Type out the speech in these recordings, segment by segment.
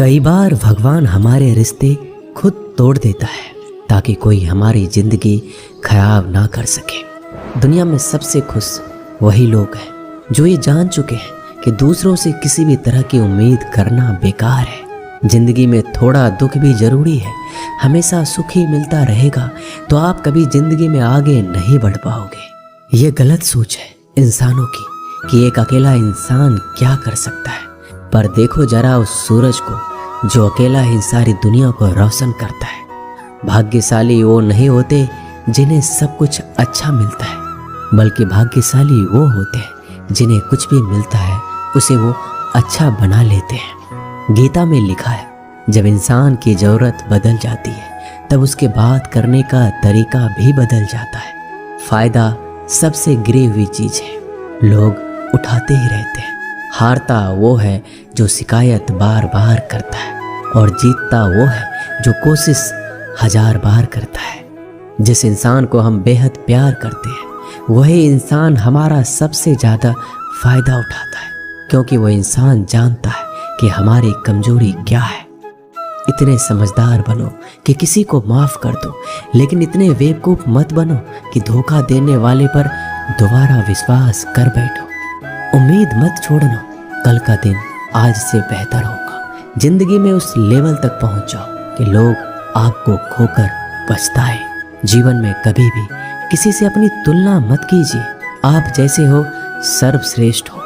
कई बार भगवान हमारे रिश्ते खुद तोड़ देता है ताकि कोई हमारी जिंदगी खराब ना कर सके। दुनिया में सबसे खुश वही लोग हैं जो ये जान चुके हैं कि दूसरों से किसी भी तरह की उम्मीद करना बेकार है। जिंदगी में थोड़ा दुख भी जरूरी है। हमेशा सुख ही मिलता रहेगा तो आप कभी जिंदगी में आगे नहीं बढ़ पाओगे। ये गलत सोच है इंसानों की कि एक अकेला इंसान क्या कर सकता है। पर देखो जरा उस सूरज को जो अकेला ही सारी दुनिया को रोशन करता है। भाग्यशाली वो नहीं होते जिन्हें सब कुछ अच्छा मिलता है, बल्कि भाग्यशाली वो होते हैं जिन्हें कुछ भी मिलता है उसे वो अच्छा बना लेते हैं। गीता में लिखा है, जब इंसान की ज़रूरत बदल जाती है तब उसके बात करने का तरीका भी बदल जाता है। फायदा सबसे गिरी हुई चीज़ है, लोग उठाते ही रहते हैं। हारता वो है जो शिकायत बार बार करता है और जीतता वो है जो कोशिश 1000 बार करता है। जिस इंसान को हम बेहद प्यार करते हैं वही इंसान हमारा सबसे ज़्यादा फ़ायदा उठाता है, क्योंकि वो इंसान जानता है कि हमारी कमजोरी क्या है। इतने समझदार बनो कि किसी को माफ़ कर दो, लेकिन इतने बेवकूफ़ मत बनो कि धोखा देने वाले पर दोबारा विश्वास कर बैठो। उम्मीद मत छोड़ना, कल का दिन आज से बेहतर होगा। जिंदगी में उस लेवल तक पहुंच जाओ कि लोग आपको खोकर पछताए। जीवन में कभी भी किसी से अपनी तुलना मत कीजिए। आप जैसे हो सर्वश्रेष्ठ हो,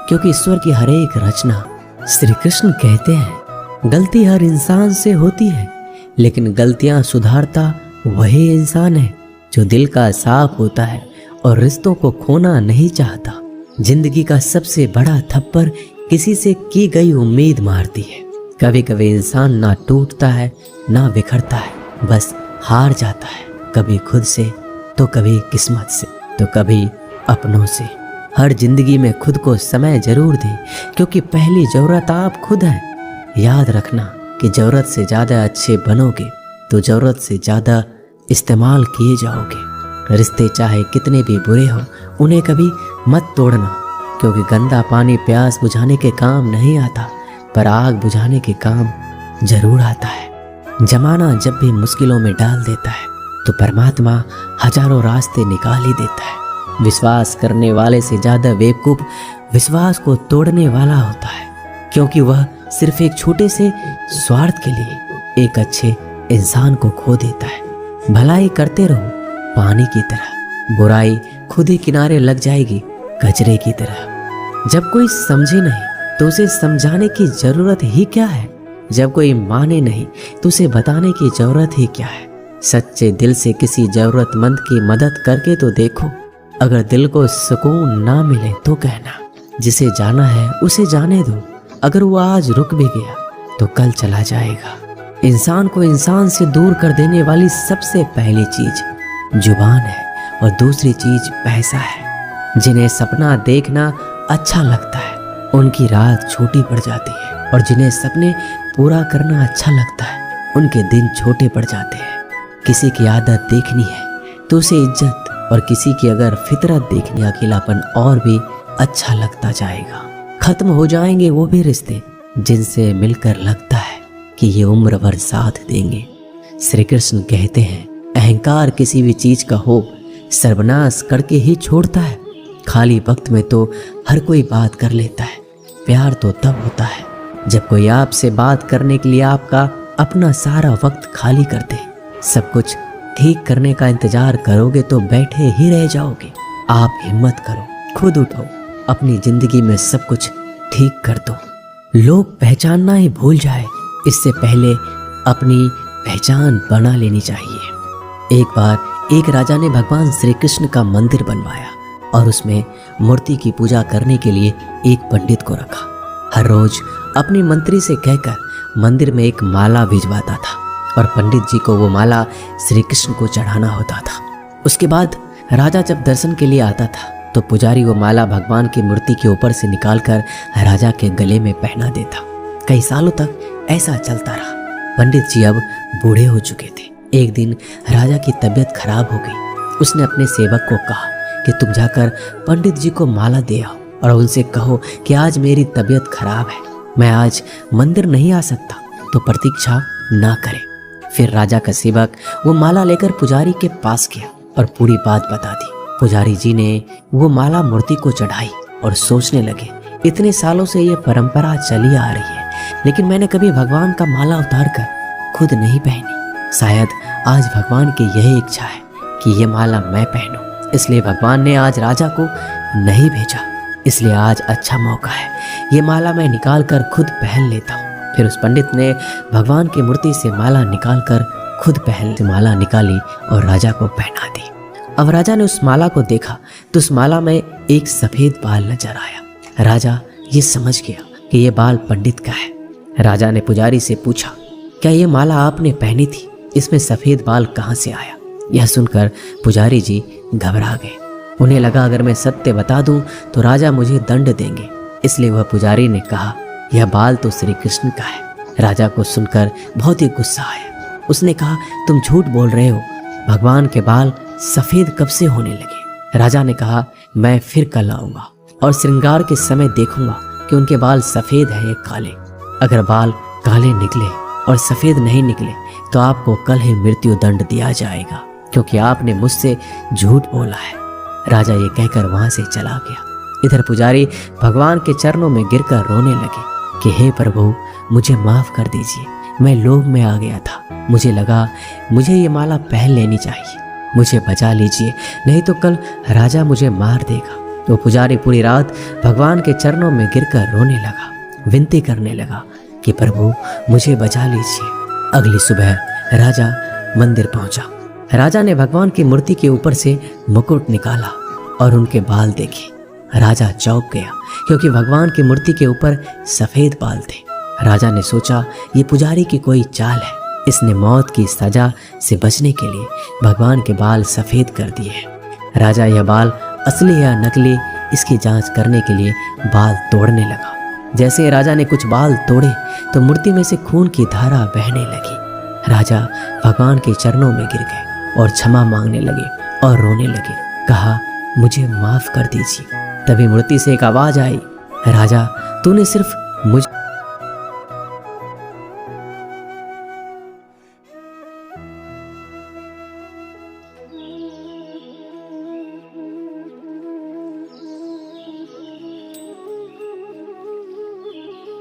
क्योंकि ईश्वर की हर एक रचना। श्री कृष्ण कहते हैं, गलती हर इंसान से होती है, लेकिन गलतियां सुधारता वही इंसान है जो दिल का साफ होता है और रिश्तों को खोना नहीं चाहता। जिंदगी का सबसे बड़ा थप्पड़ किसी से की गई उम्मीद मारती है। कभी कभी इंसान ना टूटता है ना बिखरता है, बस हार जाता है, कभी खुद से तो कभी किस्मत से तो कभी अपनों से। हर जिंदगी में खुद को समय जरूर दें, क्योंकि पहली जरूरत आप खुद हैं। याद रखना कि ज़रूरत से ज़्यादा अच्छे बनोगे तो ज़रूरत से ज़्यादा इस्तेमाल किए जाओगे। रिश्ते चाहे कितने भी बुरे हो उन्हें कभी मत तोड़ना, क्योंकि गंदा पानी प्यास बुझाने के काम नहीं आता, पर आग बुझाने के काम जरूर आता है। जमाना जब भी मुश्किलों में डाल देता है तो परमात्मा हजारों रास्ते निकाल ही देता है। विश्वास करने वाले से ज़्यादा बेवकूफ़ विश्वास को तोड़ने वाला होता है, क्योंकि वह सिर्फ एक छोटे से स्वार्थ के लिए एक अच्छे इंसान को खो देता है। भलाई करते रहो पानी की तरह, बुराई खुद ही किनारे लग जाएगी कचरे की तरह। जब कोई समझे नहीं तो उसे समझाने की ज़रूरत ही क्या है। जब कोई माने नहीं तो उसे बताने की ज़रूरत ही क्या है। सच्चे दिल से किसी ज़रूरतमंद की मदद करके तो देखो। अगर दिल को सुकून ना मिले तो कहना, जिसे जाना है उसे जाने दो। अगर वो आज रुक भी गया तो कल चला जाएगा। इंसान को इंसान से दूर कर देने वाली सबसे पहली चीज जुबान है और दूसरी चीज पैसा है। जिन्हें सपना देखना अच्छा लगता है उनकी रात छोटी पड़ जाती है, और जिन्हें सपने पूरा करना अच्छा लगता है उनके दिन छोटे पड़ जाते हैं। किसी की आदत देखनी है तो उसे इज्जत, और किसी की अगर फितरत देखनी अकेलापन और भी अच्छा लगता जाएगा। खत्म हो जाएंगे वो भी रिश्ते जिनसे मिलकर लगता है कि ये उम्र भर साथ देंगे। श्री कृष्ण कहते हैं, अहंकार किसी भी चीज का हो सर्वनाश करके ही छोड़ता है। खाली वक्त में तो हर कोई बात कर लेता है। प्यार तो तब होता है जब कोई आपसे बात करने के लिए आपका अपना सारा वक्त खाली कर दे। सब कुछ ठीक करने का इंतजार करोगे तो बैठे ही रह जाओगे। आप हिम्मत करो, खुद उठो, अपनी जिंदगी में सब कुछ ठीक कर दो। लोग पहचानना ही भूल जाए इससे पहले अपनी पहचान बना लेनी चाहिए। एक बार एक राजा ने भगवान श्री कृष्ण का मंदिर बनवाया और उसमें मूर्ति की पूजा करने के लिए एक पंडित को रखा। हर रोज अपनी मंत्री से कहकर मंदिर में एक माला भिजवाता था और पंडित जी को वो माला श्री कृष्ण को चढ़ाना होता था। उसके बाद राजा जब दर्शन के लिए आता था तो पुजारी वो माला भगवान की मूर्ति के ऊपर से निकालकर राजा के गले में पहना देता। कई सालों तक ऐसा चलता रहा। पंडित जी अब बूढ़े हो चुके थे। एक दिन राजा की तबीयत खराब हो गई। उसने अपने सेवक को कहा कि तुम जाकर पंडित जी को माला दे आओ और उनसे कहो कि आज मेरी तबीयत खराब है, मैं आज मंदिर नहीं आ सकता। तो प्रतीक्षा ना करे। फिर राजा का सेवक वो माला लेकर पुजारी के पास गया और पूरी बात बता दी। पुजारी जी ने वो माला मूर्ति को चढ़ाई और सोचने लगे, इतने सालों से ये परंपरा चली आ रही है, लेकिन मैंने कभी भगवान का माला उतार कर खुद नहीं पहनी। शायद आज भगवान की यही इच्छा है कि ये माला मैं पहनूं, इसलिए भगवान ने आज राजा को नहीं भेजा। इसलिए आज अच्छा मौका है, ये माला मैं निकाल कर खुद पहन लेता हूँ। फिर उस पंडित ने भगवान की मूर्ति से माला निकाल कर खुद पहन माला निकाली और राजा को पहना दी। अब राजा ने उस माला को देखा तो उस माला में एक सफेद बाल नजर आया। राजा ये समझ गया कि ये बाल पंडित का है। राजा ने पुजारी से पूछा, क्या ये माला आपने पहनी थी? इसमें सफेद बाल कहाँ से आया? यह सुनकर पुजारी जी घबरा गए। उन्हें लगा अगर मैं सत्य बता दूं तो राजा मुझे दंड देंगे, इसलिए वह पुजारी ने कहा, यह बाल तो श्री कृष्ण का है। राजा को सुनकर बहुत ही गुस्सा आया। उसने कहा, तुम झूठ बोल रहे हो, भगवान के बाल सफेद कब से होने लगे? राजा ने कहा, मैं फिर कल आऊंगा और श्रृंगार के समय देखूंगा कि उनके बाल सफेद है या काले। अगर बाल काले निकले और सफेद नहीं निकले तो आपको कल ही मृत्यु दंड दिया जाएगा, क्योंकि आपने मुझसे झूठ बोला है। राजा ये कहकर वहां से चला गया। इधर पुजारी भगवान के चरणों में गिरकर रोने लगे कि हे प्रभु, मुझे माफ कर दीजिए, मैं लोभ में आ गया था। मुझे लगा मुझे ये माला पहन लेनी चाहिए, मुझे बचा लीजिए, नहीं तो कल राजा मुझे मार देगा। तो पुजारी पूरी रात भगवान के चरणों में गिरकर रोने लगा, विनती करने लगा कि प्रभु मुझे बचा लीजिए। अगली सुबह राजा मंदिर पहुंचा। राजा ने भगवान की मूर्ति के ऊपर से मुकुट निकाला और उनके बाल देखे। राजा चौंक गया क्योंकि भगवान की मूर्ति के ऊपर सफेद बाल थे। राजा ने सोचा ये पुजारी की कोई चाल है, इसने मौत की सजा से बचने के लिए भगवान के बाल सफेद कर दिए हैं। राजा यह बाल असली या नकली इसकी जांच करने के लिए बाल तोड़ने लगा। जैसे ही राजा ने कुछ बाल तोड़े तो मूर्ति में से खून की धारा बहने लगी। राजा भगवान के चरणों में गिर गए और क्षमा मांगने लगे और रोने लगे। कहा, मुझे माफ कर दीजिए। तभी मूर्ति से एक आवाज आई, राजा, तूने सिर्फ